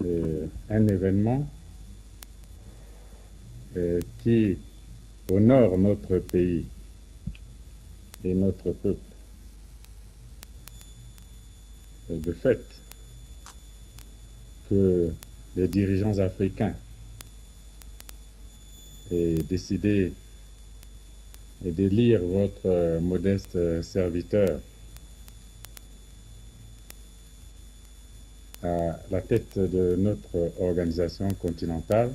un événement qui honore notre pays et notre peuple. De fait, que les dirigeants africains aient décidé d'élire votre modeste serviteur à la tête de notre organisation continentale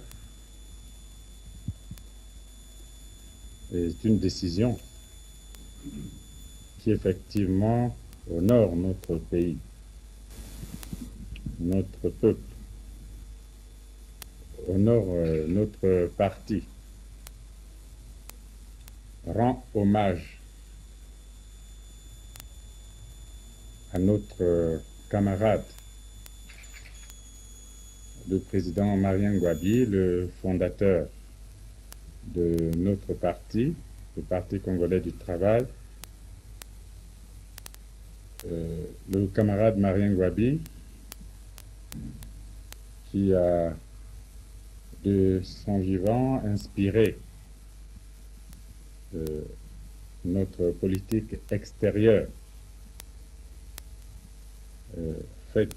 est une décision qui effectivement honore notre pays, notre peuple, honore notre parti, rend hommage à notre camarade, le président Marien Ngouabi, le fondateur de notre parti, le Parti congolais du travail. Le camarade Marien Ngouabi, qui a de son vivant inspiré notre politique extérieure faite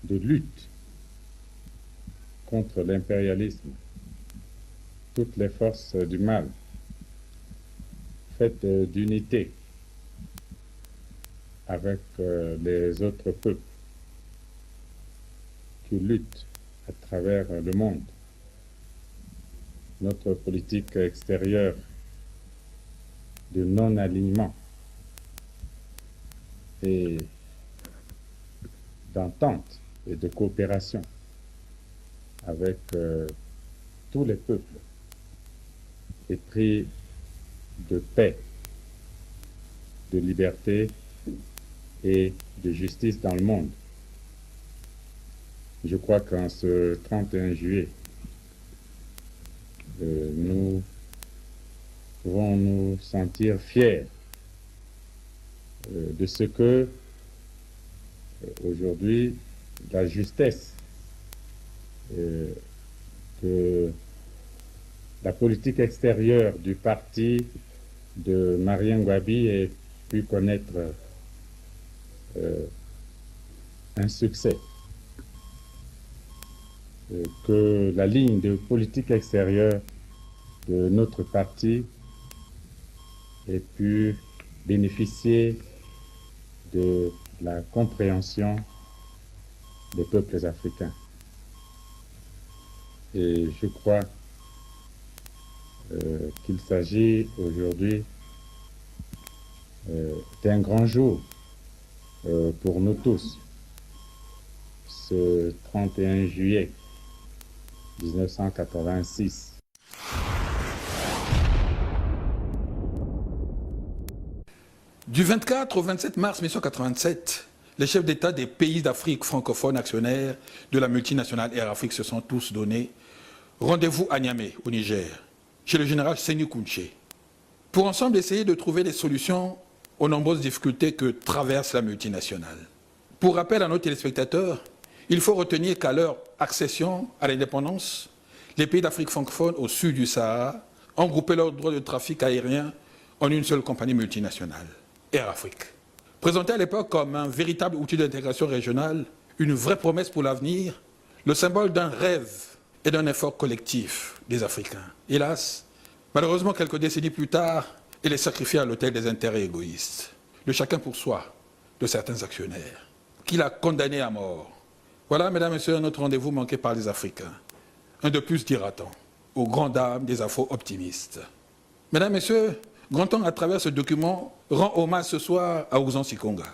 de lutte contre l'impérialisme, toutes les forces du mal, faite d'unité avec les autres peuples qui luttent à travers le monde. Notre politique extérieure de non-alignement et d'entente et de coopération avec tous les peuples, épris de paix, de liberté et de justice dans le monde. Je crois qu'en ce 31 juillet, nous pouvons nous sentir fiers de ce que aujourd'hui la justesse que la politique extérieure du parti de Marien Ngouabi ait pu connaître un succès, que la ligne de politique extérieure de notre parti ait pu bénéficier de la compréhension des peuples africains. Et je crois qu'il s'agit aujourd'hui d'un grand jour pour nous tous, ce 31 juillet 1986. Du 24 au 27 mars 1987, les chefs d'État des pays d'Afrique francophone actionnaires de la multinationale Air Afrique se sont tous donné rendez-vous à Niamey, au Niger, chez le général Sékou Touré, pour ensemble essayer de trouver des solutions aux nombreuses difficultés que traverse la multinationale. Pour rappel à nos téléspectateurs, il faut retenir qu'à leur accession à l'indépendance, les pays d'Afrique francophone au sud du Sahara ont groupé leurs droits de trafic aérien en une seule compagnie multinationale, Air Afrique. Présenté à l'époque comme un véritable outil d'intégration régionale, une vraie promesse pour l'avenir, le symbole d'un rêve et d'un effort collectif des Africains. Hélas, malheureusement, quelques décennies plus tard, elle est sacrifiée à l'autel des intérêts égoïstes, de chacun pour soi, de certains actionnaires, qui l'a condamné à mort. Voilà, mesdames et messieurs, notre rendez-vous manqué par les Africains. Un de plus, dira-t-on, aux grandes dames des afro-optimistes. Mesdames et messieurs, Grand Temps, à travers ce document, rend hommage ce soir à Ouzan Sikonga,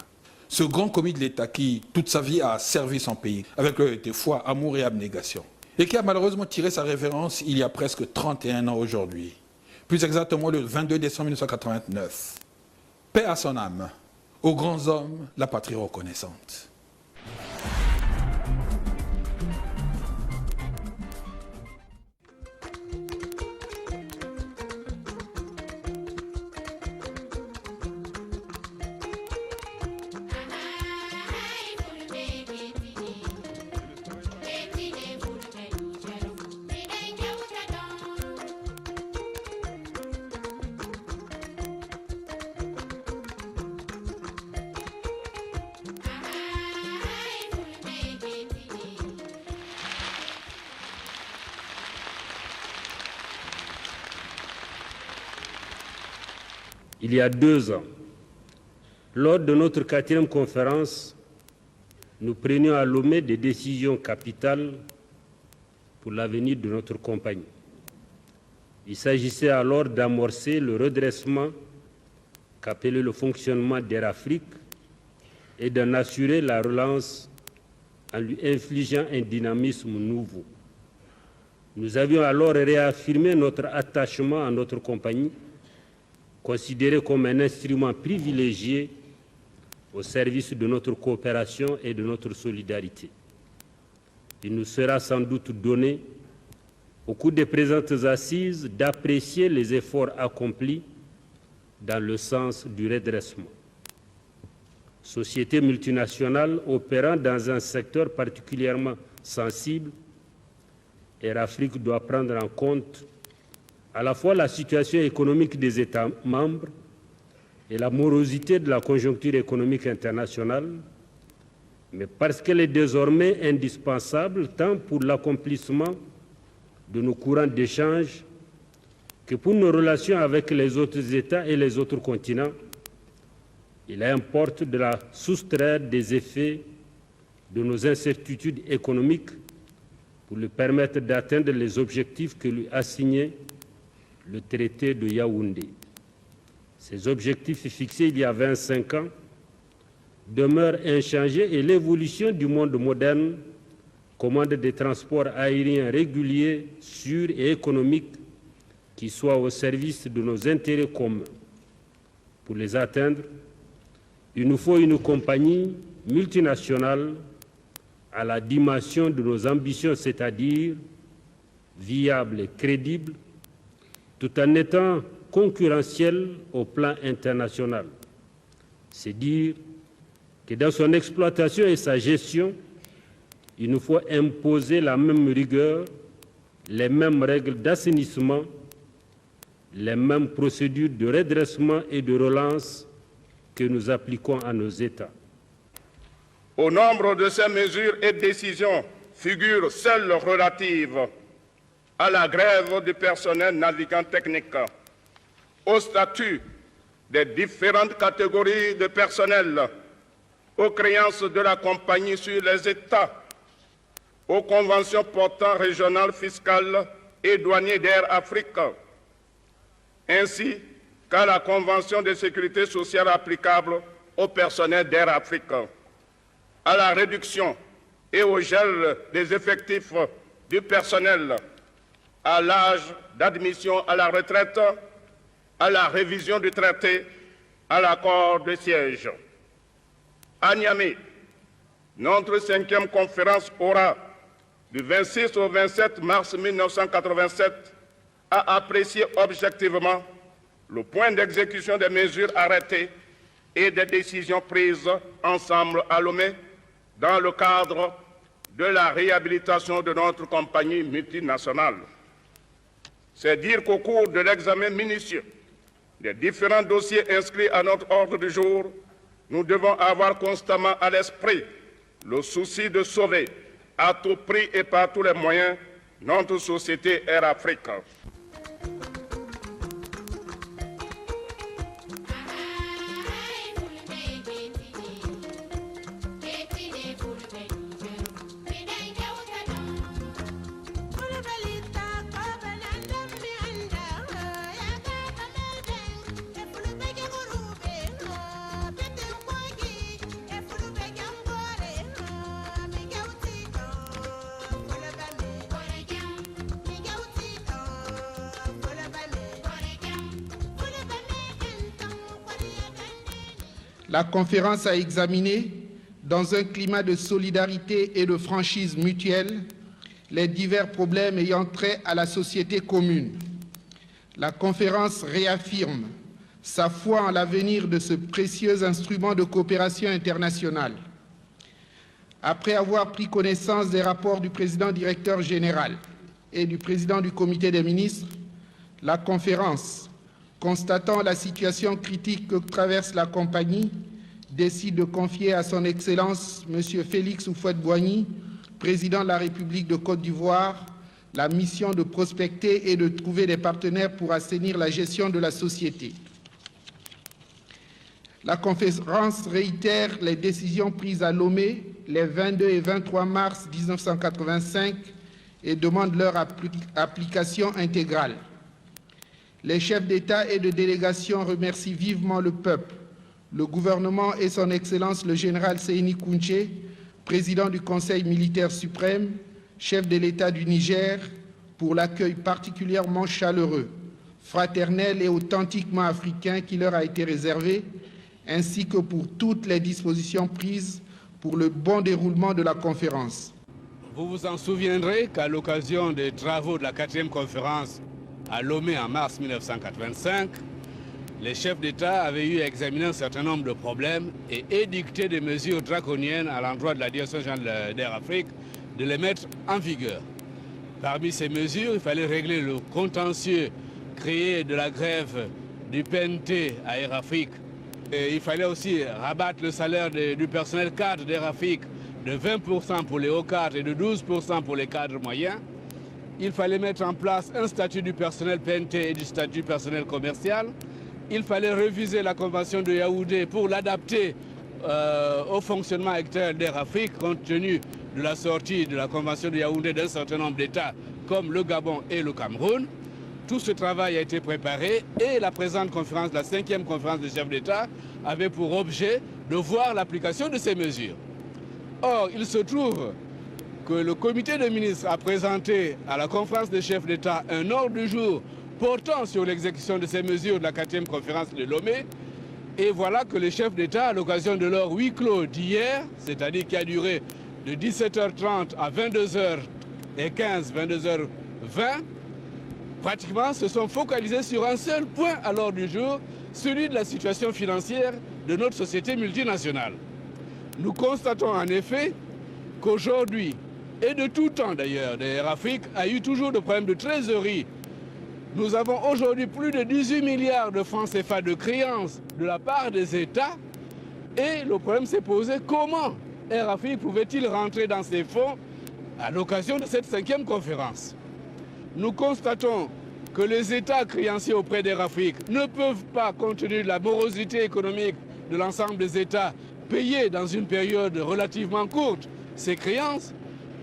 ce grand commis de l'État qui, toute sa vie, a servi son pays, avec loyauté, foi, amour et abnégation, et qui a malheureusement tiré sa révérence il y a presque 31 ans aujourd'hui, plus exactement le 22 décembre 1989. Paix à son âme, aux grands hommes, la patrie reconnaissante. il y a 2 ans, lors de notre 4e conférence, nous prenions à Lomé des décisions capitales pour l'avenir de notre compagnie. Il s'agissait alors d'amorcer le redressement qu'appelait le fonctionnement d'Air Afrique et d'en assurer la relance en lui infligeant un dynamisme nouveau. Nous avions alors réaffirmé notre attachement à notre compagnie, considérée comme un instrument privilégié au service de notre coopération et de notre solidarité. Il nous sera sans doute donné, au cours des présentes assises, d'apprécier les efforts accomplis dans le sens du redressement. Société multinationale opérant dans un secteur particulièrement sensible, Air Afrique doit prendre en compte à la fois la situation économique des États membres et la morosité de la conjoncture économique internationale, mais parce qu'elle est désormais indispensable tant pour l'accomplissement de nos courants d'échange que pour nos relations avec les autres États et les autres continents. Il importe de la soustraire des effets de nos incertitudes économiques pour lui permettre d'atteindre les objectifs que lui a signés le traité de Yaoundé. Ces objectifs fixés il y a 25 ans demeurent inchangés et l'évolution du monde moderne commande des transports aériens réguliers, sûrs et économiques qui soient au service de nos intérêts communs. Pour les atteindre, il nous faut une compagnie multinationale à la dimension de nos ambitions, c'est-à-dire viable et crédible, tout en étant concurrentielle au plan international. C'est dire que dans son exploitation et sa gestion, il nous faut imposer la même rigueur, les mêmes règles d'assainissement, les mêmes procédures de redressement et de relance que nous appliquons à nos États. Au nombre de ces mesures et décisions figurent celles relatives à la grève du personnel navigant technique, au statut des différentes catégories de personnel, aux créances de la compagnie sur les États, aux conventions portant régionales fiscales et douanières d'Air Afrique, ainsi qu'à la convention de sécurité sociale applicable au personnel d'Air Afrique, à la réduction et au gel des effectifs du personnel, à l'âge d'admission à la retraite, à la révision du traité, à l'accord de siège. À Niamey, notre 5e conférence aura, du 26 au 27 mars 1987, à apprécier objectivement le point d'exécution des mesures arrêtées et des décisions prises ensemble à Lomé dans le cadre de la réhabilitation de notre compagnie multinationale. C'est dire qu'au cours de l'examen minutieux des différents dossiers inscrits à notre ordre du jour, nous devons avoir constamment à l'esprit le souci de sauver à tout prix et par tous les moyens notre société Air Afrique. La conférence a examiné, dans un climat de solidarité et de franchise mutuelle, les divers problèmes ayant trait à la société commune. La conférence réaffirme sa foi en l'avenir de ce précieux instrument de coopération internationale. Après avoir pris connaissance des rapports du président directeur général et du président du comité des ministres, la conférence, constatant la situation critique que traverse la compagnie, décide de confier à son Excellence M. Félix Houphouët-Boigny, président de la République de Côte d'Ivoire, la mission de prospecter et de trouver des partenaires pour assainir la gestion de la société. La conférence réitère les décisions prises à Lomé les 22 et 23 mars 1985 et demande leur application intégrale. Les chefs d'État et de délégation remercient vivement le peuple, le gouvernement et son Excellence le général Seyni Kounché, président du Conseil militaire suprême, chef de l'État du Niger, pour l'accueil particulièrement chaleureux, fraternel et authentiquement africain qui leur a été réservé, ainsi que pour toutes les dispositions prises pour le bon déroulement de la conférence. Vous vous en souviendrez qu'à l'occasion des travaux de la 4e conférence à Lomé en mars 1985, les chefs d'État avaient eu à examiner un certain nombre de problèmes et édicté des mesures draconiennes à l'endroit de la Direction générale d'Air Afrique de les mettre en vigueur. Parmi ces mesures, il fallait régler le contentieux créé de la grève du PNT à Air Afrique. Et il fallait aussi rabattre le salaire du personnel cadre d'Air Afrique de 20% pour les hauts cadres et de 12% pour les cadres moyens. Il fallait mettre en place un statut du personnel PNT et du statut personnel commercial. Il fallait réviser la convention de Yaoundé pour l'adapter au fonctionnement actuel d'Air Afrique, compte tenu de la sortie de la convention de Yaoundé d'un certain nombre d'États comme le Gabon et le Cameroun. Tout ce travail a été préparé et la présente conférence, la 5e conférence des chefs d'État, avait pour objet de voir l'application de ces mesures. Or, il se trouve que le comité de ministres a présenté à la conférence des chefs d'État un ordre du jour portant sur l'exécution de ces mesures de la 4e conférence de Lomé. Et voilà que les chefs d'État, à l'occasion de leur huis clos d'hier, c'est-à-dire qui a duré de 17h30 à 22h15, 22h20, pratiquement se sont focalisés sur un seul point à l'ordre du jour, celui de la situation financière de notre société multinationale. Nous constatons en effet qu'aujourd'hui, et de tout temps d'ailleurs, Air Afrique a eu toujours de problèmes de trésorerie. Nous avons aujourd'hui plus de 18 milliards de francs CFA de créances de la part des États. Et le problème s'est posé, comment Air Afrique pouvait-il rentrer dans ces fonds à l'occasion de cette 5e conférence? Nous constatons que les États créanciers auprès d'Air Afrique ne peuvent pas, compte tenu de la morosité économique de l'ensemble des États, payer dans une période relativement courte ces créances.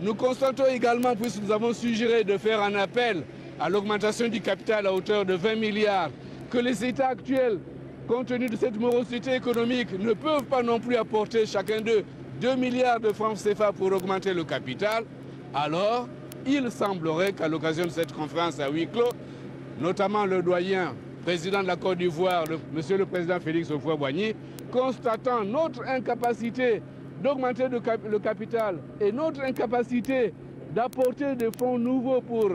Nous constatons également, puisque nous avons suggéré de faire un appel à l'augmentation du capital à hauteur de 20 milliards, que les États actuels, compte tenu de cette morosité économique, ne peuvent pas non plus apporter chacun d'eux 2 milliards de francs CFA pour augmenter le capital, alors il semblerait qu'à l'occasion de cette conférence à huis clos, notamment le doyen, président de la Côte d'Ivoire, monsieur le président Félix Houphouët-Boigny, constatant notre incapacité d'augmenter le capital et notre incapacité d'apporter des fonds nouveaux pour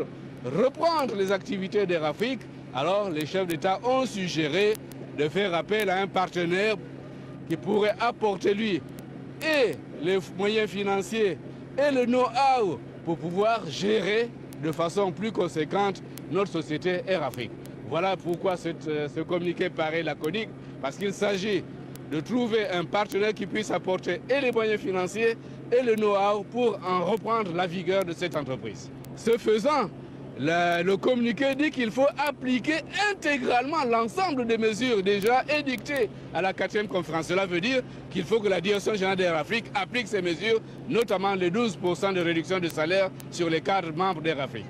reprendre les activités d'Air Afrique, alors les chefs d'État ont suggéré de faire appel à un partenaire qui pourrait apporter lui et les moyens financiers et le know-how pour pouvoir gérer de façon plus conséquente notre société Air Afrique. Voilà pourquoi ce communiqué paraît laconique, parce qu'il s'agit de trouver un partenaire qui puisse apporter et les moyens financiers et le know-how pour en reprendre la vigueur de cette entreprise. Ce faisant, le communiqué dit qu'il faut appliquer intégralement l'ensemble des mesures déjà édictées à la 4e conférence. Cela veut dire qu'il faut que la Direction générale d'Air Afrique applique ces mesures, notamment les 12% de réduction de salaire sur les cadres membres d'Air Afrique.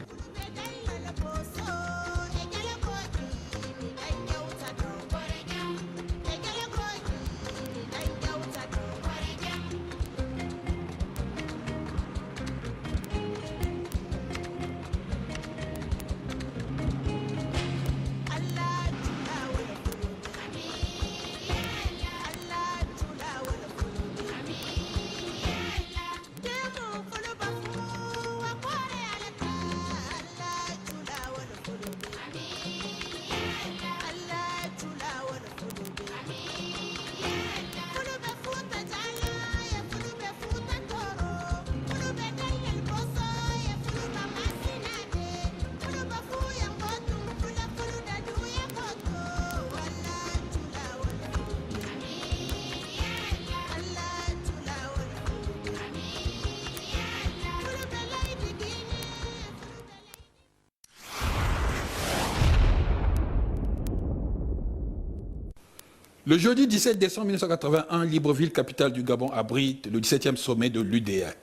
Le jeudi 17 décembre 1981, Libreville, capitale du Gabon, abrite le 17e sommet de l'UDEAC,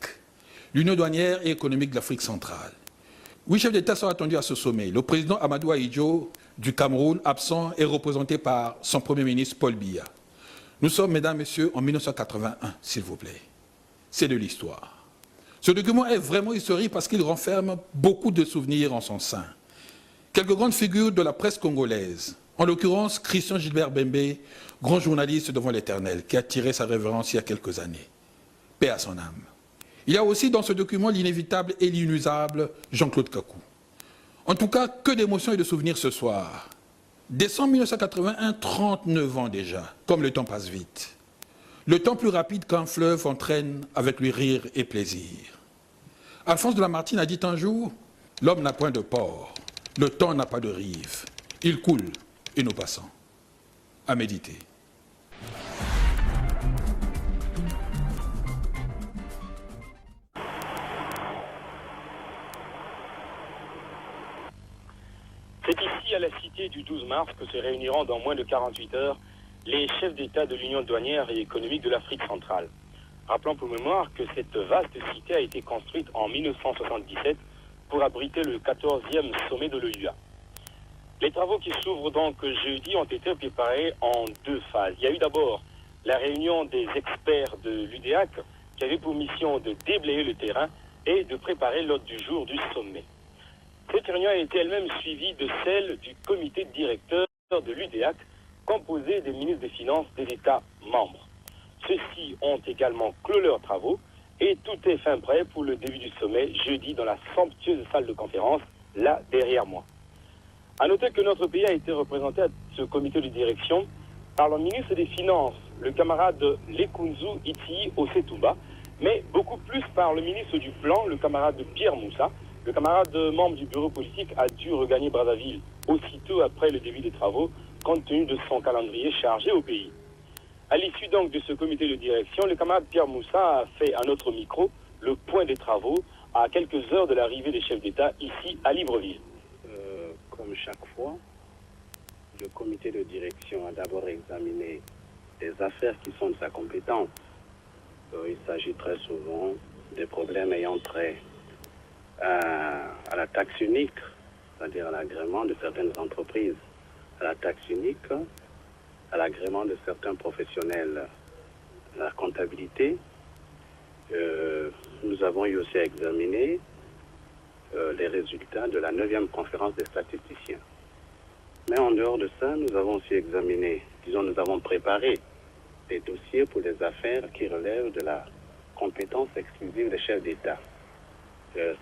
l'Union douanière et économique de l'Afrique centrale. 8 chefs d'État sont attendus à ce sommet. Le président Amadou Ahidjo du Cameroun, absent, est représenté par son Premier ministre Paul Biya. Nous sommes, mesdames, messieurs, en 1981, s'il vous plaît. C'est de l'histoire. Ce document est vraiment historique parce qu'il renferme beaucoup de souvenirs en son sein. Quelques grandes figures de la presse congolaise, en l'occurrence Christian Gilbert Bembe, grand journaliste devant l'Éternel, qui a tiré sa révérence il y a quelques années. Paix à son âme. Il y a aussi dans ce document l'inévitable et l'inusable Jean-Claude Kakou. En tout cas, que d'émotions et de souvenirs ce soir. Décembre 1981, 39 ans déjà, comme le temps passe vite. Le temps plus rapide qu'un fleuve entraîne avec lui rire et plaisir. Alphonse de Lamartine a dit un jour, « L'homme n'a point de port, le temps n'a pas de rive, il coule et nous passons. » À méditer. C'est ici, à la cité du 12 mars, que se réuniront dans moins de 48 heures les chefs d'État de l'Union douanière et économique de l'Afrique centrale. Rappelons pour mémoire que cette vaste cité a été construite en 1977 pour abriter le 14e sommet de l'OUA. Les travaux qui s'ouvrent donc jeudi ont été préparés en 2 phases. Il y a eu d'abord la réunion des experts de l'UDEAC qui avait pour mission de déblayer le terrain et de préparer l'ordre du jour du sommet. Cette réunion a été elle-même suivie de celle du comité directeur de l'UDEAC, composé des ministres des Finances des États membres. Ceux-ci ont également clos leurs travaux et tout est fin prêt pour le début du sommet jeudi dans la somptueuse salle de conférence, là derrière moi. A noter que notre pays a été représenté à ce comité de direction par le ministre des Finances, le camarade Lekunzu Iti Osetumba, mais beaucoup plus par le ministre du Plan, le camarade Pierre Moussa. Le camarade membre du bureau politique a dû regagner Brazzaville aussitôt après le début des travaux, compte tenu de son calendrier chargé au pays. À l'issue donc de ce comité de direction, le camarade Pierre Moussa a fait à notre micro le point des travaux à quelques heures de l'arrivée des chefs d'État ici à Libreville. Comme chaque fois, le comité de direction a d'abord examiné des affaires qui sont de sa compétence. Il s'agit très souvent des problèmes ayant trait à la taxe unique, c'est-à-dire à l'agrément de certaines entreprises, à la taxe unique, à l'agrément de certains professionnels, à la comptabilité. Nous avons eu aussi à examiner les résultats de la 9e conférence des statisticiens. Mais en dehors de ça, nous avons aussi examiné, nous avons préparé des dossiers pour des affaires qui relèvent de la compétence exclusive des chefs d'État.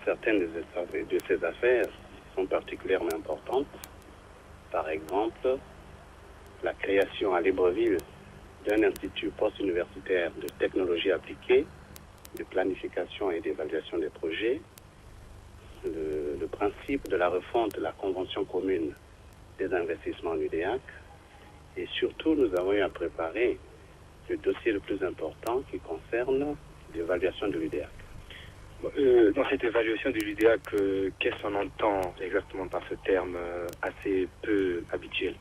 Certaines de ces affaires sont particulièrement importantes. Par exemple, la création à Libreville d'un institut post-universitaire de technologie appliquée, de planification et d'évaluation des projets, le principe de la refonte de la Convention commune des investissements UDEAC, et surtout nous avons eu à préparer le dossier le plus important qui concerne l'évaluation de l'UDEAC. Dans cette évaluation de l'UDEAC, qu'est-ce qu'on entend exactement par ce terme assez peu habituel?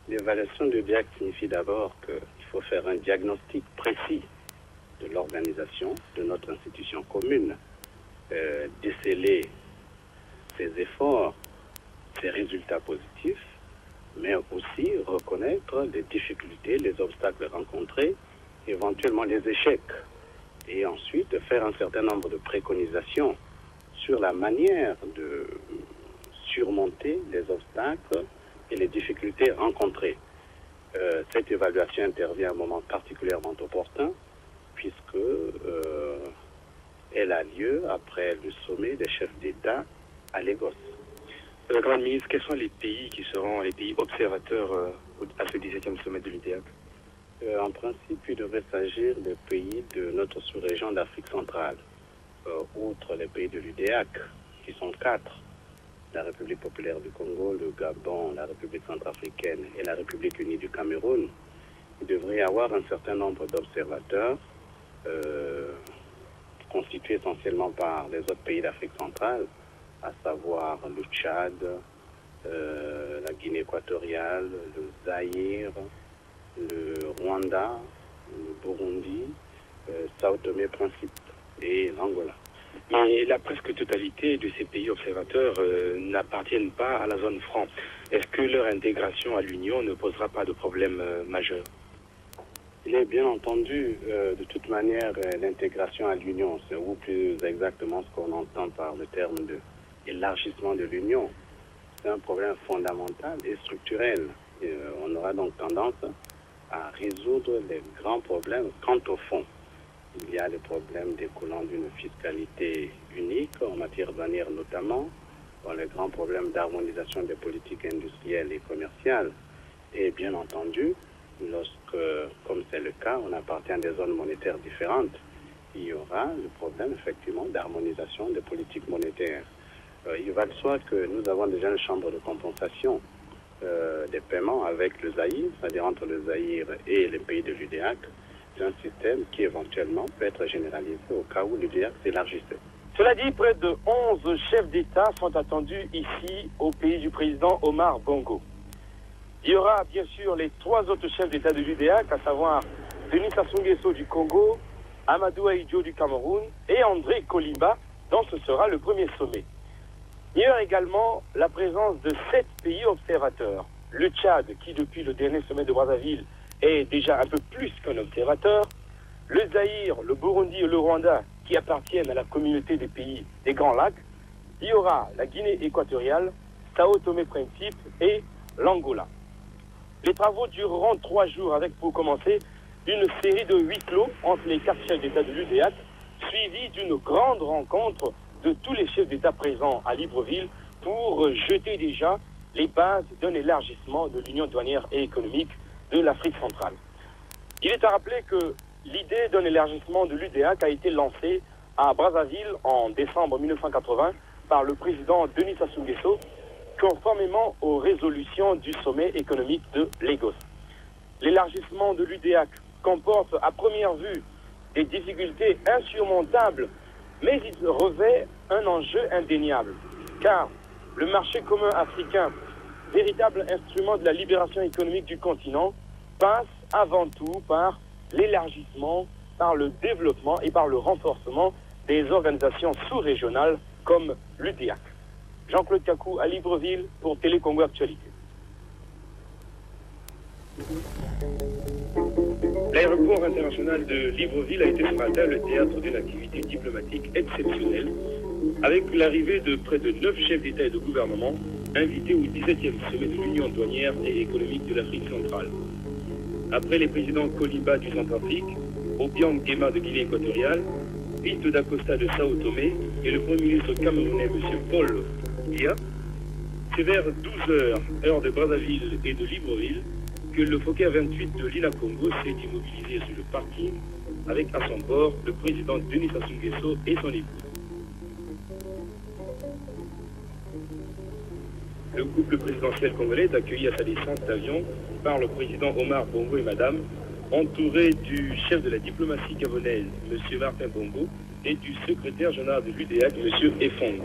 L'évaluation de l'UDEAC signifie d'abord qu'il faut faire un diagnostic précis de l'organisation de notre institution commune, déceler ses efforts, ses résultats positifs, mais aussi reconnaître les difficultés, les obstacles rencontrés, éventuellement les échecs, et ensuite faire un certain nombre de préconisations sur la manière de surmonter les obstacles et les difficultés rencontrées. Cette évaluation intervient à un moment particulièrement opportun, puisque elle a lieu après le sommet des chefs d'État à Lagos. Madame la ministre, quels sont les pays qui seront les pays observateurs à ce 17e sommet de l'UDEAC? En principe, il devrait s'agir des pays de notre sous-région d'Afrique centrale, outre les pays de l'UDEAC, qui sont 4, la République populaire du Congo, le Gabon, la République centrafricaine et la République unie du Cameroun. Il devrait y avoir un certain nombre d'observateurs constitués essentiellement par les autres pays d'Afrique centrale, à savoir le Tchad, la Guinée équatoriale, le Zaïre, le Rwanda, le Burundi, Sao Tomé Principe et l'Angola. Mais la presque totalité de ces pays observateurs n'appartiennent pas à la zone franc. Est-ce que leur intégration à l'Union ne posera pas de problème majeur? Il est bien entendu, de toute manière, l'intégration à l'Union, c'est ou plus exactement ce qu'on entend par le terme d'élargissement de l'Union. C'est un problème fondamental et structurel. On aura donc tendance à résoudre les grands problèmes quant au fond. Il y a des problèmes découlant d'une fiscalité unique en matière douanière notamment, les grands problèmes d'harmonisation des politiques industrielles et commerciales. Et bien entendu, lorsque, comme c'est le cas, on appartient à des zones monétaires différentes, il y aura le problème effectivement d'harmonisation des politiques monétaires. Il va de soi que nous avons déjà une chambre de compensation des paiements avec le Zaïre, c'est-à-dire entre le Zaïre et les pays de l'UDEAC. C'est un système qui éventuellement peut être généralisé au cas où l'UDEAC s'élargissait. Cela dit, près de 11 chefs d'État sont attendus ici au pays du président Omar Bongo. Il y aura bien sûr les 3 autres chefs d'État de l'UDEAC, à savoir Denis Sassou Nguesso du Congo, Amadou Ahidjo du Cameroun et André Kolimba, dont ce sera le premier sommet. Il y aura également la présence de 7 pays observateurs. Le Tchad, qui depuis le dernier sommet de Brazzaville est déjà un peu plus qu'un observateur. Le Zaïre, le Burundi et le Rwanda, qui appartiennent à la communauté des pays des Grands Lacs. Il y aura la Guinée équatoriale, Sao Tomé Principe et l'Angola. Les travaux dureront 3 jours avec, pour commencer, une série de 8 clos entre les 4 chefs d'État de l'UDEAC, suivie d'une grande rencontre de tous les chefs d'État présents à Libreville pour jeter déjà les bases d'un élargissement de l'Union douanière et économique de l'Afrique centrale. Il est à rappeler que l'idée d'un élargissement de l'UDEAC a été lancée à Brazzaville en décembre 1980 par le président Denis Sassou Nguesso, conformément aux résolutions du sommet économique de Lagos. L'élargissement de l'UDEAC comporte à première vue des difficultés insurmontables, mais il revêt un enjeu indéniable, car le marché commun africain, véritable instrument de la libération économique du continent, passe avant tout par l'élargissement, par le développement et par le renforcement des organisations sous-régionales comme l'UDEAC. Jean-Claude Kakou à Libreville pour Télé Congo Actualité. L'aéroport international de Libreville a été ce matin le théâtre d'une activité diplomatique exceptionnelle, avec l'arrivée de près de 9 chefs d'État et de gouvernement invités au 17e sommet de l'Union douanière et économique de l'Afrique centrale. Après les présidents Kolimba du Centrafrique, Obiang Nguema de Guinée équatoriale, Pinto da Costa de Sao Tomé et le Premier ministre camerounais M. Paul Biya, c'est vers 12h, heure de Brazzaville et de Libreville, que le Fokker 28 de l'île Congo s'est immobilisé sur le parking avec à son bord le président Denis Sassou Nguesso et son épouse. Le couple présidentiel congolais est accueilli à sa descente d'avion par le président Omar Bongo et madame, entouré du chef de la diplomatie gabonaise, M. Martin Bongo, et du secrétaire général de l'UDEAC, M. Efong.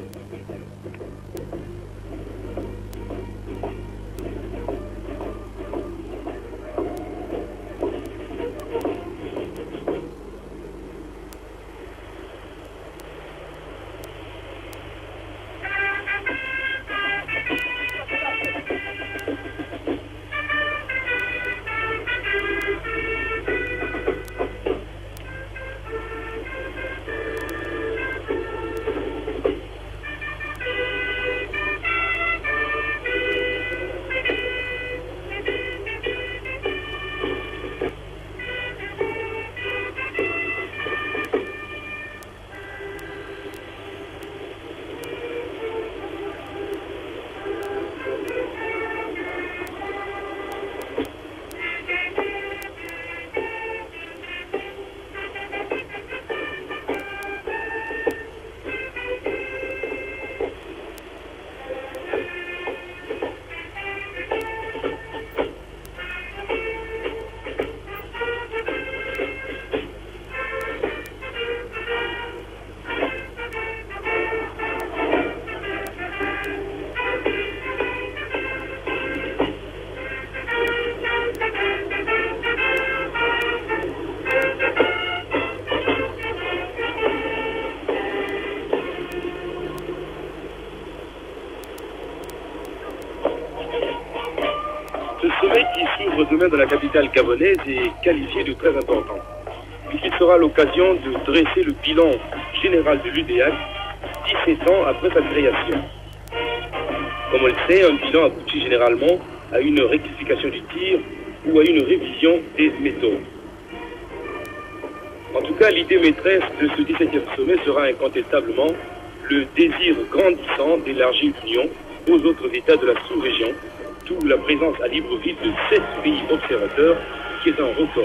capitale gabonaise est qualifié de très important, puisqu'il sera l'occasion de dresser le bilan général de l'UDEAC 17 ans après sa création. Comme on le sait, un bilan aboutit généralement à une rectification du tir ou à une révision des méthodes. En tout cas, l'idée maîtresse de ce 17e sommet sera incontestablement le désir grandissant d'élargir l'Union aux autres États de la sous-région, d'où la présence à Libreville de 7 pays observateurs, qui est un record.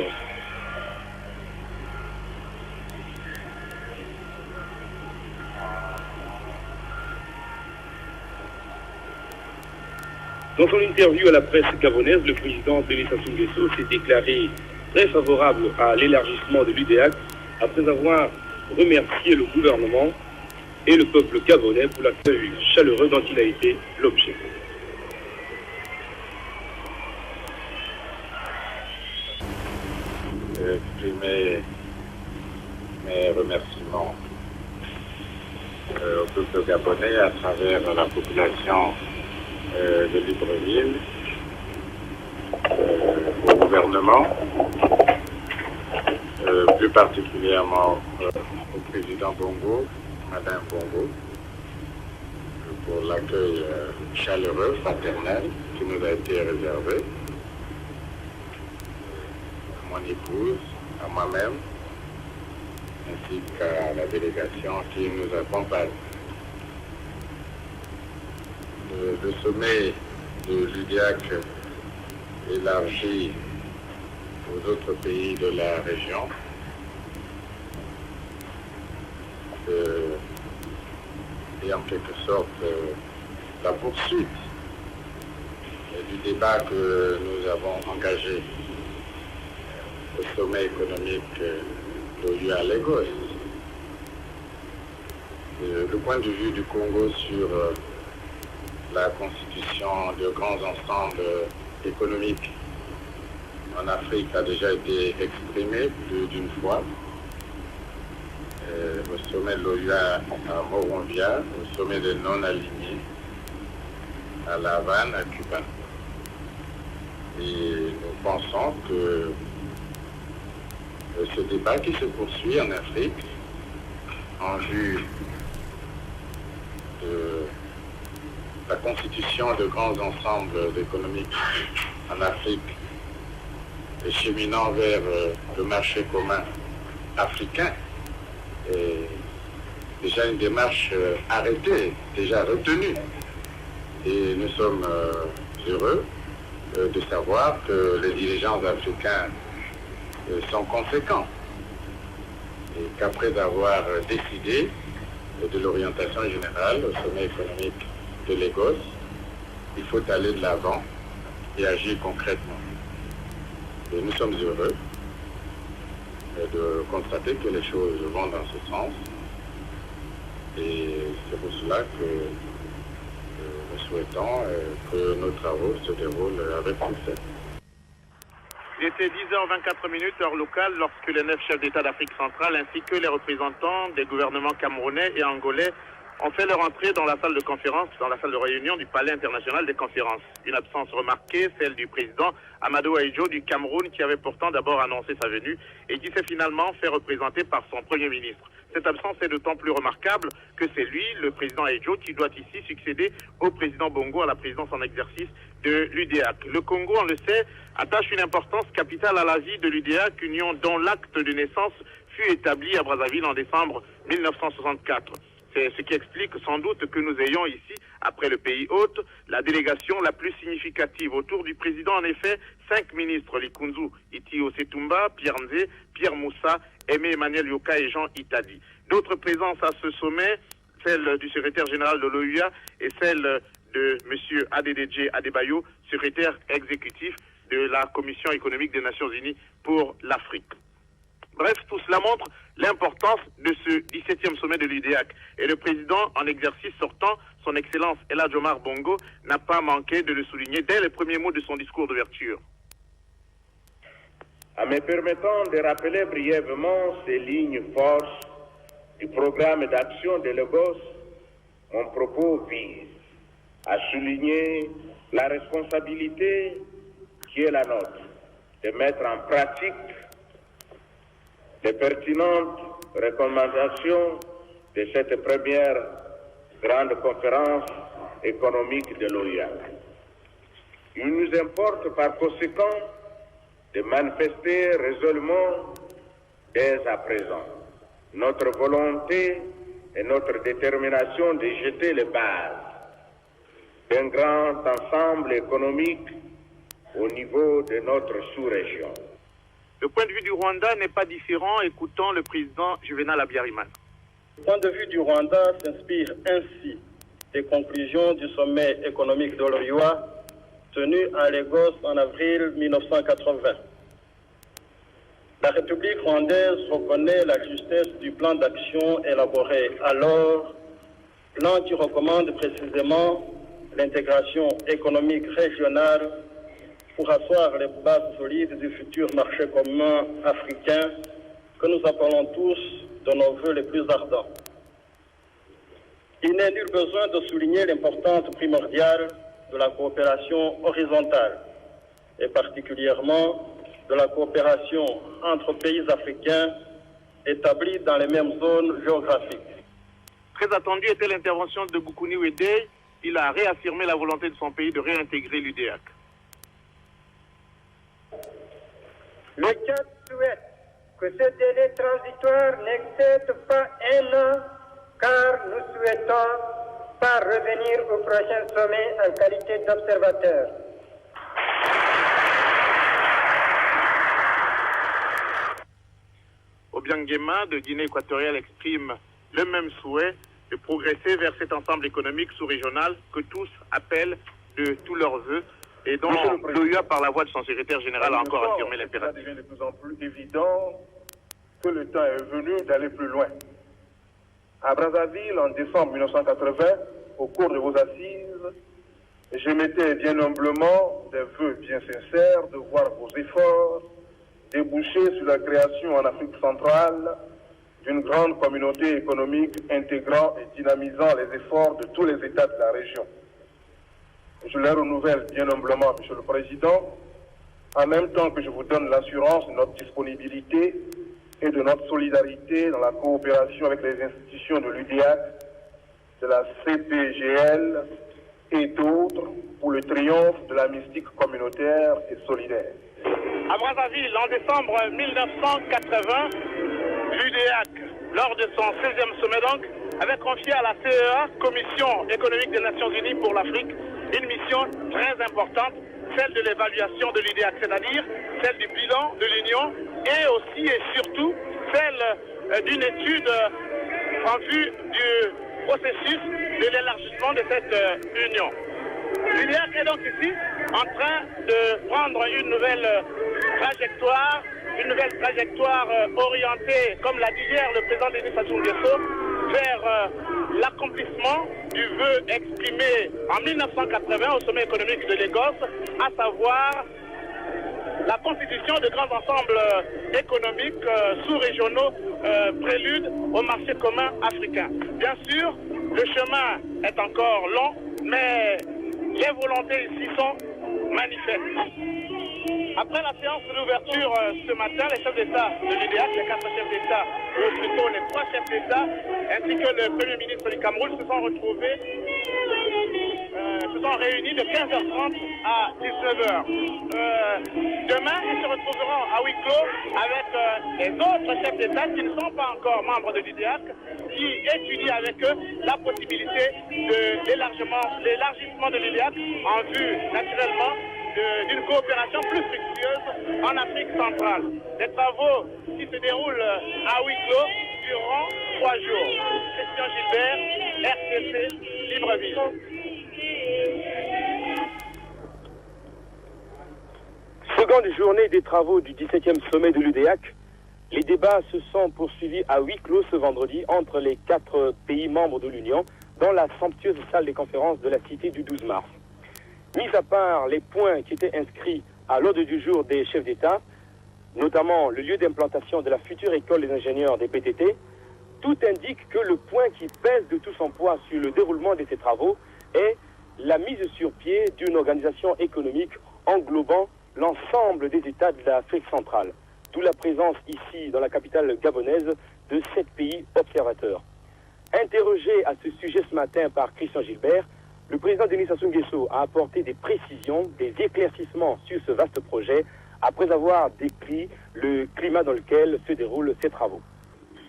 Dans son interview à la presse gabonaise, le président Denis Sassou Nguesso s'est déclaré très favorable à l'élargissement de l'UDEAC après avoir remercié le gouvernement et le peuple gabonais pour l'accueil chaleureux dont il a été l'objet. Exprimer mes remerciements au peuple gabonais à travers la population de Libreville, au gouvernement, plus particulièrement au président Bongo, Madame Bongo, pour l'accueil chaleureux, fraternel qui nous a été réservé, à mon épouse, à moi-même, ainsi qu'à la délégation qui nous accompagne. Le sommet de l'UDEAC élargi aux autres pays de la région et en quelque sorte la poursuite du débat que nous avons engagé au sommet économique de l'OU à Lagos. Le point de vue du Congo sur la constitution de grands ensembles économiques en Afrique a déjà été exprimé plus d'une fois au sommet de l'OUA à Monrovia, au sommet des non-alignés à La Havane, à Cuba. Et nous pensons que ce débat qui se poursuit en Afrique en vue de la constitution de grands ensembles économiques en Afrique et cheminant vers le marché commun africain est déjà une démarche arrêtée, déjà retenue. Et nous sommes heureux de savoir que les dirigeants africains sont conséquents et qu'après avoir décidé de l'orientation générale au sommet économique de Lagos, il faut aller de l'avant et agir concrètement. Et nous sommes heureux de constater que les choses vont dans ce sens. Et c'est pour cela que nous souhaitons que nos travaux se déroulent avec succès. Il était 10h24 heure locale lorsque les 9 chefs d'État d'Afrique centrale ainsi que les représentants des gouvernements camerounais et angolais ont fait leur entrée dans la salle de conférence, dans la salle de réunion du Palais international des conférences. Une absence remarquée, celle du président Amadou Ahidjo du Cameroun, qui avait pourtant d'abord annoncé sa venue et qui s'est finalement fait représenter par son Premier ministre. Cette absence est d'autant plus remarquable que c'est lui, le président Ahidjo, qui doit ici succéder au président Bongo à la présidence en exercice de l'UDEAC. Le Congo, on le sait, attache une importance capitale à la vie de l'UDEAC, union dont l'acte de naissance fut établi à Brazzaville en décembre 1964. C'est ce qui explique sans doute que nous ayons ici, après le pays hôte, la délégation la plus significative. Autour du président, en effet, 5 ministres, Likunzu, Iti Osetumba, Pierre Nzé, Pierre Moussa, Aimé Emmanuel Yoka et Jean Itadi. D'autres présences à ce sommet, celle du secrétaire général de l'OUA et celle de M. Adededje Adebayo, secrétaire exécutif de la Commission économique des Nations Unies pour l'Afrique. Bref, tout cela montre l'importance de ce 17e sommet de l'UDEAC. Et le président en exercice sortant, son Excellence El Hadj Omar Bongo, n'a pas manqué de le souligner dès les premiers mots de son discours d'ouverture. En me permettant de rappeler brièvement ces lignes forces du programme d'action de Lagos, mon propos vise à souligner la responsabilité qui est la nôtre de mettre en pratique les pertinentes recommandations de cette première grande conférence économique de l'OIA. Il nous importe par conséquent de manifester résolument dès à présent notre volonté et notre détermination de jeter les bases d'un grand ensemble économique au niveau de notre sous-région. Le point de vue du Rwanda n'est pas différent. Écoutons le président Juvenal Habyarimana. Le point de vue du Rwanda s'inspire ainsi des conclusions du sommet économique de l'OIA tenu à Lagos en avril 1980. La République rwandaise reconnaît la justesse du plan d'action élaboré alors, plan qui recommande précisément l'intégration économique régionale pour asseoir les bases solides du futur marché commun africain que nous appelons tous de nos vœux les plus ardents. Il n'est nul besoin de souligner l'importance primordiale de la coopération horizontale et particulièrement de la coopération entre pays africains établis dans les mêmes zones géographiques. Très attendue était l'intervention de Boukouni Wedei. Il a réaffirmé la volonté de son pays de réintégrer l'UDEAC. Le Tchad souhaite que ce délai transitoire n'excède pas un an, car nous souhaitons pas revenir au prochain sommet en qualité d'observateur. Obiangema de Guinée équatoriale exprime le même souhait de progresser vers cet ensemble économique sous-régional que tous appellent de tous leurs vœux et dont l'OUA, par la voix de son secrétaire général, a encore affirmé l'impératif. Il devient de plus en plus évident que le temps est venu d'aller plus loin. À Brazzaville, en décembre 1980, au cours de vos assises, j'émettais bien humblement des vœux bien sincères de voir vos efforts déboucher sur la création en Afrique centrale d'une grande communauté économique intégrant et dynamisant les efforts de tous les États de la région. Je les renouvelle bien humblement, Monsieur le Président, en même temps que je vous donne l'assurance de notre disponibilité et de notre solidarité dans la coopération avec les institutions de l'UDEAC, de la CPGL et d'autres pour le triomphe de la mystique communautaire et solidaire. À Brazzaville, en décembre 1980, l'UDEAC, lors de son 16e sommet donc, avait confié à la CEA, Commission économique des Nations Unies pour l'Afrique, une mission très importante, celle de l'évaluation de l'UDEAC, c'est-à-dire celle du bilan de l'Union et aussi et surtout celle d'une étude en vue du processus de l'élargissement de cette Union. L'UDEAC est donc ici en train de prendre une nouvelle trajectoire orientée, comme l'a dit hier le président Denis Sassou Nguesso, vers l'accomplissement du vœu exprimé en 1980 au sommet économique de Lagos, à savoir la constitution de grands ensembles économiques sous-régionaux prélude au marché commun africain. Bien sûr, le chemin est encore long, mais les volontés ici sont manifestes. Après la séance d'ouverture ce matin, les chefs d'État de l'UDEAC, les 4 chefs d'État, ou plutôt les 3 chefs d'État, ainsi que le Premier ministre du Cameroun se sont retrouvés, se sont réunis de 15h30 à 19h. Demain, ils se retrouveront à huis clos avec les autres chefs d'État qui ne sont pas encore membres de l'UDEAC, qui étudient avec eux la possibilité de l'élargissement de l'UDEAC en vue, naturellement, d'une coopération plus fructueuse en Afrique centrale. Les travaux qui se déroulent à huis clos durant 3 jours. Christian Gilbert, RTC, Libreville. Seconde journée des travaux du 17e sommet de l'UDEAC, les débats se sont poursuivis à huis clos ce vendredi entre les 4 pays membres de l'Union dans la somptueuse salle des conférences de la Cité du 12 mars. Mis à part les points qui étaient inscrits à l'ordre du jour des chefs d'État, notamment le lieu d'implantation de la future école des ingénieurs des PTT, tout indique que le point qui pèse de tout son poids sur le déroulement de ces travaux est la mise sur pied d'une organisation économique englobant l'ensemble des États de l'Afrique centrale, d'où la présence ici, dans la capitale gabonaise, de 7 pays observateurs. Interrogé à ce sujet ce matin par Christian Gilbert, le président Denis Sassou Nguesso a apporté des précisions, des éclaircissements sur ce vaste projet, après avoir décrit le climat dans lequel se déroulent ces travaux.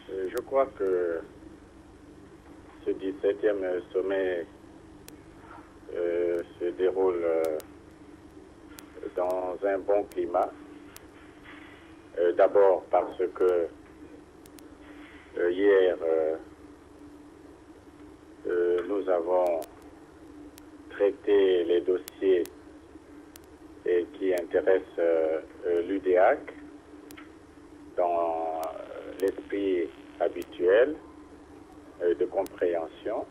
Je crois que ce 17e sommet se déroule dans un bon climat. D'abord parce que hier, nous avons traité les dossiers qui intéressent l'UDEAC dans l'esprit habituel de compréhension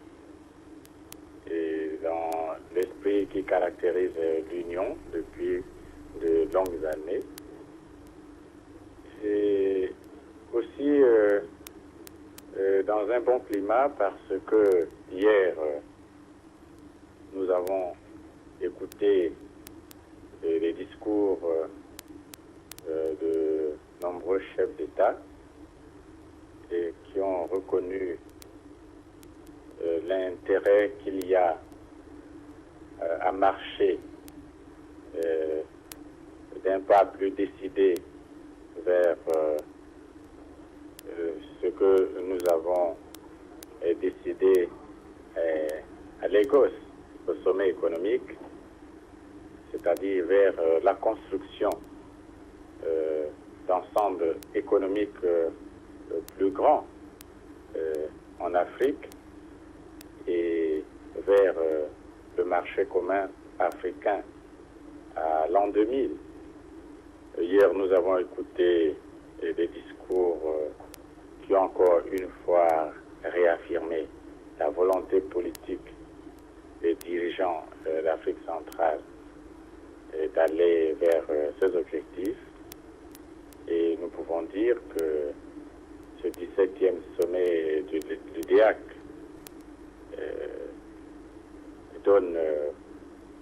et dans l'esprit qui caractérise l'Union depuis de longues années. Et aussi dans un bon climat parce que hier, nous avons écouté les discours de nombreux chefs d'État et qui ont reconnu l'intérêt qu'il y a à marcher d'un pas plus décidé vers ce que nous avons décidé à Lagos, au sommet économique, c'est-à-dire vers la construction d'ensemble économique plus grand en Afrique et vers le marché commun africain à l'an 2000. Hier, nous avons écouté des discours qui ont encore une fois réaffirmé la volonté politique des dirigeants d'Afrique centrale d'aller vers ces objectifs. Et nous pouvons dire que ce 17e sommet du l'UDEAC donne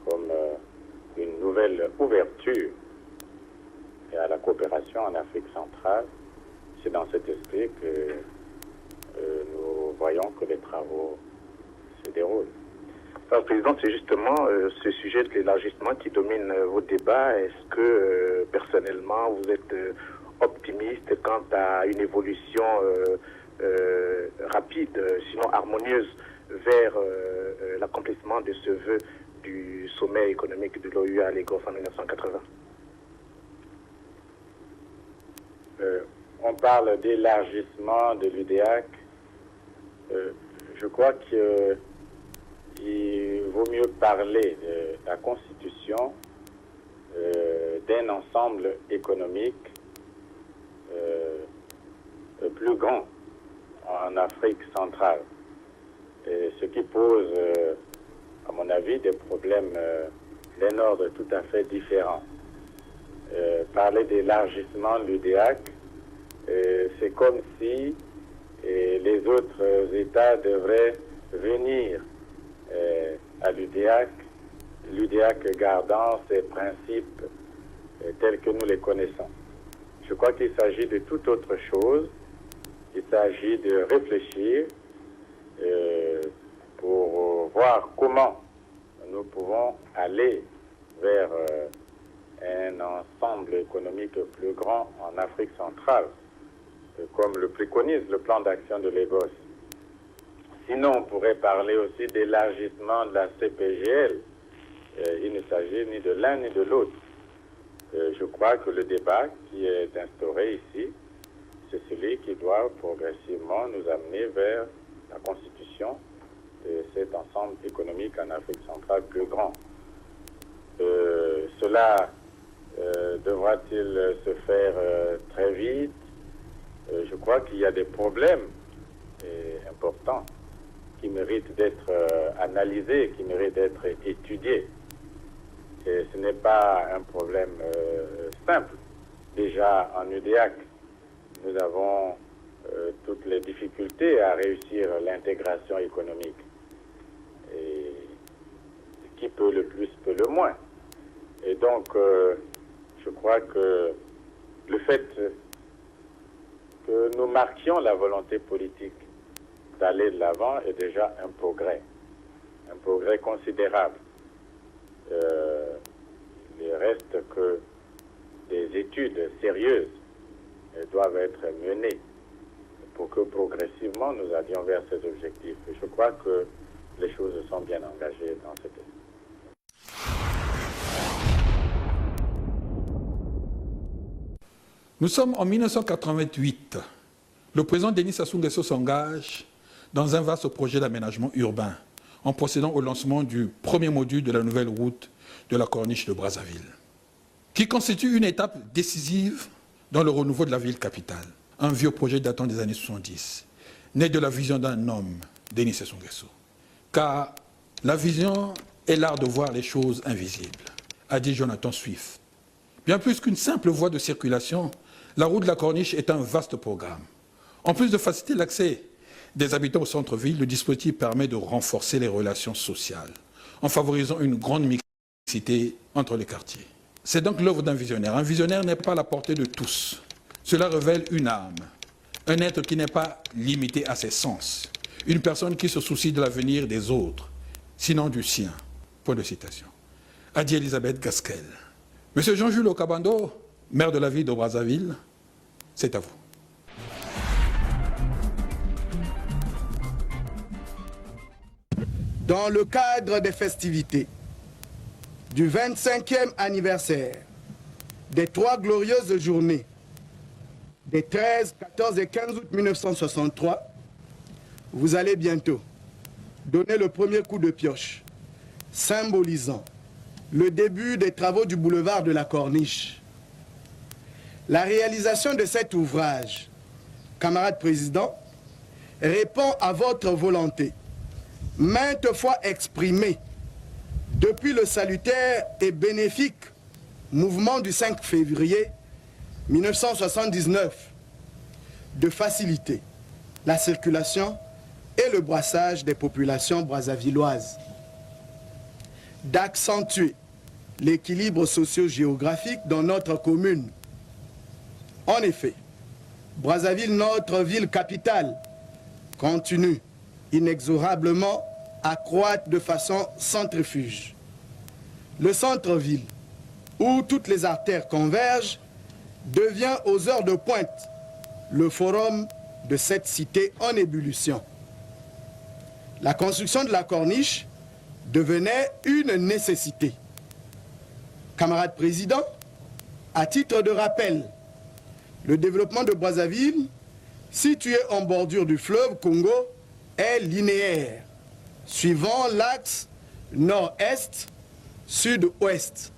comme une nouvelle ouverture à la coopération en Afrique centrale. C'est dans cet esprit que nous voyons que les travaux se déroulent. Alors, Président, c'est justement ce sujet de l'élargissement qui domine vos débats. Est-ce que personnellement vous êtes optimiste quant à une évolution rapide, sinon harmonieuse, vers l'accomplissement de ce vœu du sommet économique de l'OUA à Lagos en 1980? On parle d'élargissement de l'UDEAC. Je crois qu'il vaut mieux parler de la constitution d'un ensemble économique plus grand en Afrique centrale. Et ce qui pose, à mon avis, des problèmes d'un ordre tout à fait différent. Parler d'élargissement de l'UDEAC, c'est comme si les autres États devraient venir à l'UDEAC, l'UDEAC gardant ses principes tels que nous les connaissons. Je crois qu'il s'agit de toute autre chose. Il s'agit de réfléchir pour voir comment nous pouvons aller vers un ensemble économique plus grand en Afrique centrale, comme le préconise le plan d'action de Lagos. Sinon, on pourrait parler aussi d'élargissement de la CPGL. Il ne s'agit ni de l'un ni de l'autre. Je crois que le débat qui est instauré ici, c'est celui qui doit progressivement nous amener vers la constitution de cet ensemble économique en Afrique centrale plus grand. Cela devra-t-il se faire très vite? Je crois qu'il y a des problèmes importants qui méritent d'être analysés, qui méritent d'être étudiés. Et ce n'est pas un problème simple. Déjà en UDEAC, nous avons toutes les difficultés à réussir l'intégration économique. Et qui peut le plus, peut le moins. Et donc, je crois que le fait que nous marquions la volonté politique d'aller de l'avant est déjà un progrès considérable. Il reste que des études sérieuses doivent être menées pour que progressivement nous allions vers ces objectifs. Et je crois que les choses sont bien engagées dans cette étude. Nous sommes en 1988. Le président Denis Sassou Nguesso s'engage dans un vaste projet d'aménagement urbain en procédant au lancement du premier module de la nouvelle route de la Corniche de Brazzaville, qui constitue une étape décisive dans le renouveau de la ville capitale. Un vieux projet datant des années 70, né de la vision d'un homme, Denis Sassou Nguesso. Car la vision est l'art de voir les choses invisibles, a dit Jonathan Swift. Bien plus qu'une simple voie de circulation, la route de la Corniche est un vaste programme. En plus de faciliter l'accès des habitants au centre-ville, le dispositif permet de renforcer les relations sociales, en favorisant une grande mixité entre les quartiers. C'est donc l'œuvre d'un visionnaire. Un visionnaire n'est pas à la portée de tous. Cela révèle une âme, un être qui n'est pas limité à ses sens, une personne qui se soucie de l'avenir des autres, sinon du sien. Point de citation. A dit Elisabeth Gaskell. Monsieur Jean-Jules Okabando, maire de la ville de Brazzaville, c'est à vous. Dans le cadre des festivités du 25e anniversaire des 3 glorieuses journées des 13, 14 et 15 août 1963, vous allez bientôt donner le premier coup de pioche, symbolisant le début des travaux du boulevard de la Corniche. La réalisation de cet ouvrage, camarade président, répond à votre volonté, maintes fois exprimée depuis le salutaire et bénéfique mouvement du 5 février 1979 de faciliter la circulation et le brassage des populations brazzavilloises, d'accentuer l'équilibre socio-géographique dans notre commune. En effet, Brazzaville, notre ville capitale, continue inexorablement à croître de façon centrifuge. Le centre-ville, où toutes les artères convergent, devient aux heures de pointe le forum de cette cité en ébullition. La construction de la Corniche devenait une nécessité. Camarade président, à titre de rappel, le développement de Brazzaville, situé en bordure du fleuve Congo, est linéaire, suivant l'axe nord-est, sud-ouest.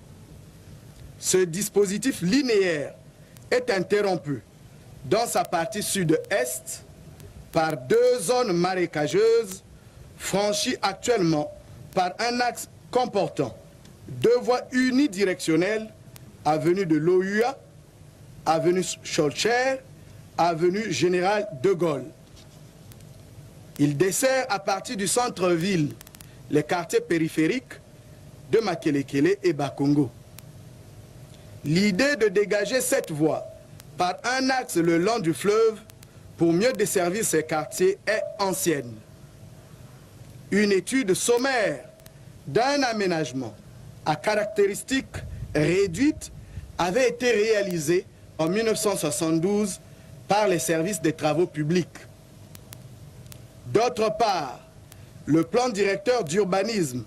Ce dispositif linéaire est interrompu dans sa partie sud-est par 2 zones marécageuses franchies actuellement par un axe comportant 2 voies unidirectionnelles, avenue de l'OUA, avenue Scholcher, avenue Général de Gaulle. Il dessert à partir du centre-ville les quartiers périphériques de Makelekele et Bakongo. L'idée de dégager cette voie par un axe le long du fleuve pour mieux desservir ces quartiers est ancienne. Une étude sommaire d'un aménagement à caractéristiques réduites avait été réalisée en 1972 par les services des travaux publics. D'autre part, le plan directeur d'urbanisme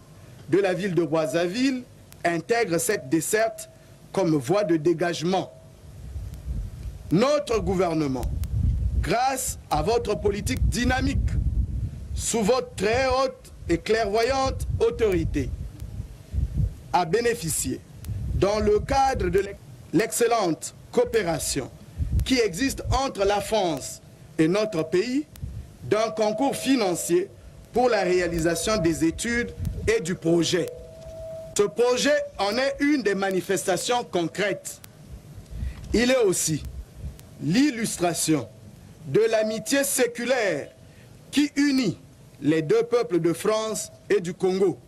de la ville de Brazzaville intègre cette desserte comme voie de dégagement. Notre gouvernement, grâce à votre politique dynamique, sous votre très haute et clairvoyante autorité, a bénéficié, dans le cadre de l'excellente coopération qui existe entre la France et notre pays, d'un concours financier pour la réalisation des études et du projet. Ce projet en est une des manifestations concrètes. Il est aussi l'illustration de l'amitié séculaire qui unit les 2 peuples de France et du Congo.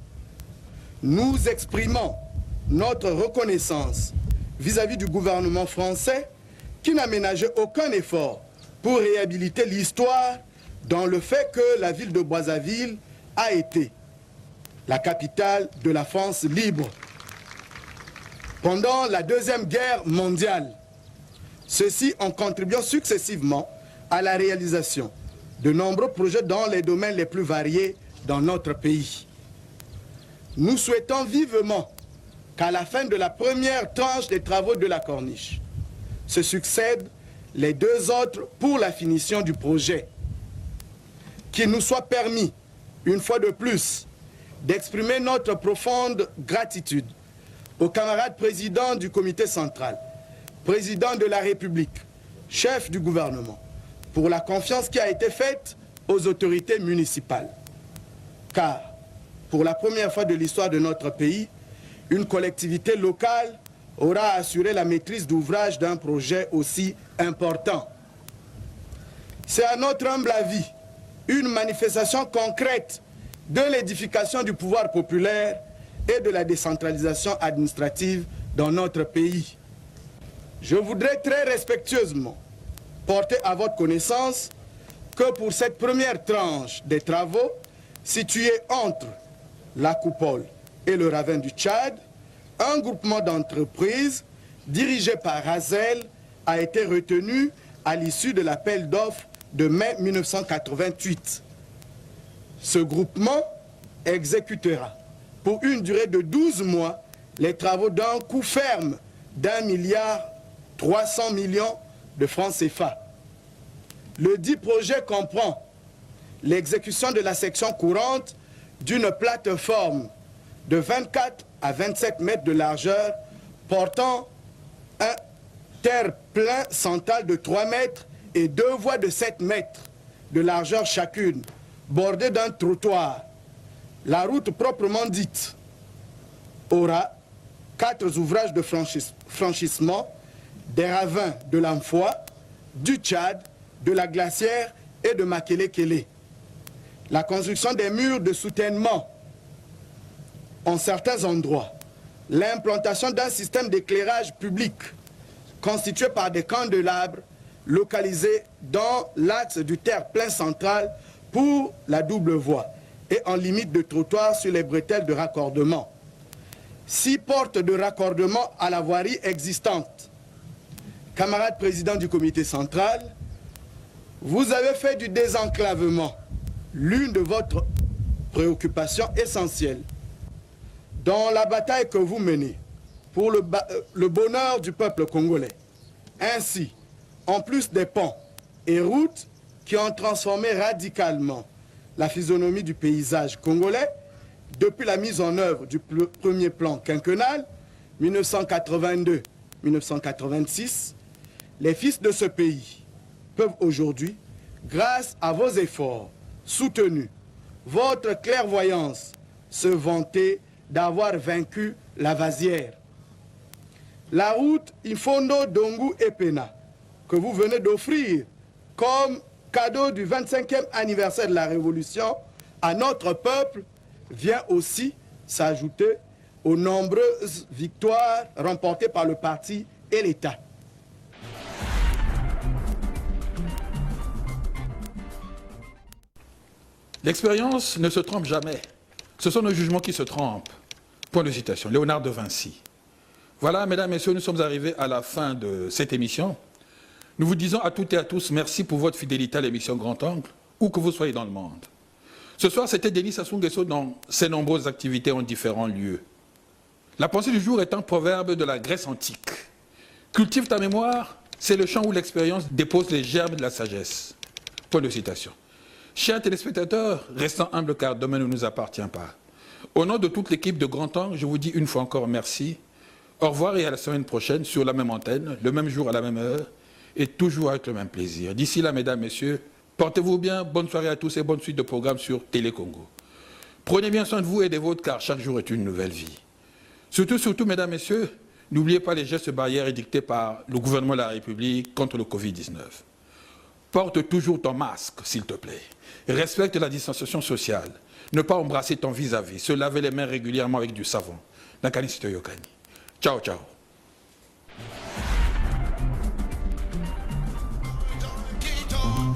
Nous exprimons notre reconnaissance vis-à-vis du gouvernement français qui n'a ménagé aucun effort pour réhabiliter l'histoire dans le fait que la ville de Brazzaville a été la capitale de la France libre. Pendant la Deuxième Guerre mondiale, ceux-ci ont contribué successivement à la réalisation de nombreux projets dans les domaines les plus variés dans notre pays. Nous souhaitons vivement qu'à la fin de la première tranche des travaux de la Corniche, se succèdent les deux autres pour la finition du projet. Qu'il nous soit permis, une fois de plus, d'exprimer notre profonde gratitude aux camarades présidents du comité central, président de la République, chef du gouvernement, pour la confiance qui a été faite aux autorités municipales. Car, pour la première fois de l'histoire de notre pays, une collectivité locale aura assuré la maîtrise d'ouvrage d'un projet aussi important. C'est à notre humble avis une manifestation concrète de l'édification du pouvoir populaire et de la décentralisation administrative dans notre pays. Je voudrais très respectueusement porter à votre connaissance que pour cette première tranche des travaux située entre la coupole et le ravin du Tchad, un groupement d'entreprises dirigé par Razel a été retenu à l'issue de l'appel d'offres de mai 1988. Ce groupement exécutera pour une durée de 12 mois les travaux d'un coût ferme d'1,3 milliard de francs CFA. Le dit projet comprend l'exécution de la section courante d'une plateforme de 24 à 27 mètres de largeur portant un terre-plein central de 3 mètres et 2 voies de 7 mètres de largeur chacune, bordées d'un trottoir. La route proprement dite aura 4 ouvrages de franchissement des ravins de l'Amfoua, du Tchad, de la Glacière et de Makele-Kele. La construction des murs de soutènement en certains endroits, l'implantation d'un système d'éclairage public constitué par des candélabres localisés dans l'axe du terre-plein central pour la double voie et en limite de trottoir sur les bretelles de raccordement. 6 portes de raccordement à la voirie existante. Camarade président du comité central, vous avez fait du désenclavement l'une de vos préoccupations essentielles. Dans la bataille que vous menez pour le bonheur du peuple congolais. Ainsi, en plus des ponts et routes qui ont transformé radicalement la physionomie du paysage congolais, depuis la mise en œuvre du premier plan quinquennal, 1982-1986, les fils de ce pays peuvent aujourd'hui, grâce à vos efforts soutenus, votre clairvoyance, se vanter d'avoir vaincu la vasière. La route Infondo, Dongu et Pena, que vous venez d'offrir comme cadeau du 25e anniversaire de la Révolution à notre peuple, vient aussi s'ajouter aux nombreuses victoires remportées par le parti et l'État. L'expérience ne se trompe jamais. Ce sont nos jugements qui se trompent. Point de citation. Léonard de Vinci. Voilà, mesdames, messieurs, nous sommes arrivés à la fin de cette émission. Nous vous disons à toutes et à tous merci pour votre fidélité à l'émission Grand Angle, où que vous soyez dans le monde. Ce soir, c'était Denis Sassou Nguesso dans ses nombreuses activités en différents lieux. La pensée du jour est un proverbe de la Grèce antique. Cultive ta mémoire, c'est le champ où l'expérience dépose les germes de la sagesse. Point de citation. Chers téléspectateurs, restons humbles car demain ne nous appartient pas. Au nom de toute l'équipe de Grand Angle, je vous dis une fois encore merci. Au revoir et à la semaine prochaine sur la même antenne, le même jour à la même heure et toujours avec le même plaisir. D'ici là, mesdames, messieurs, portez-vous bien, bonne soirée à tous et bonne suite de programmes sur Télé Congo. Prenez bien soin de vous et des vôtres car chaque jour est une nouvelle vie. Surtout, mesdames, messieurs, n'oubliez pas les gestes barrières édictés par le gouvernement de la République contre le Covid-19. Porte toujours ton masque, s'il te plaît. Respecte la distanciation sociale. Ne pas embrasser ton vis-à-vis. Se laver les mains régulièrement avec du savon. Nakani Sito Yokani. Ciao, ciao. Go,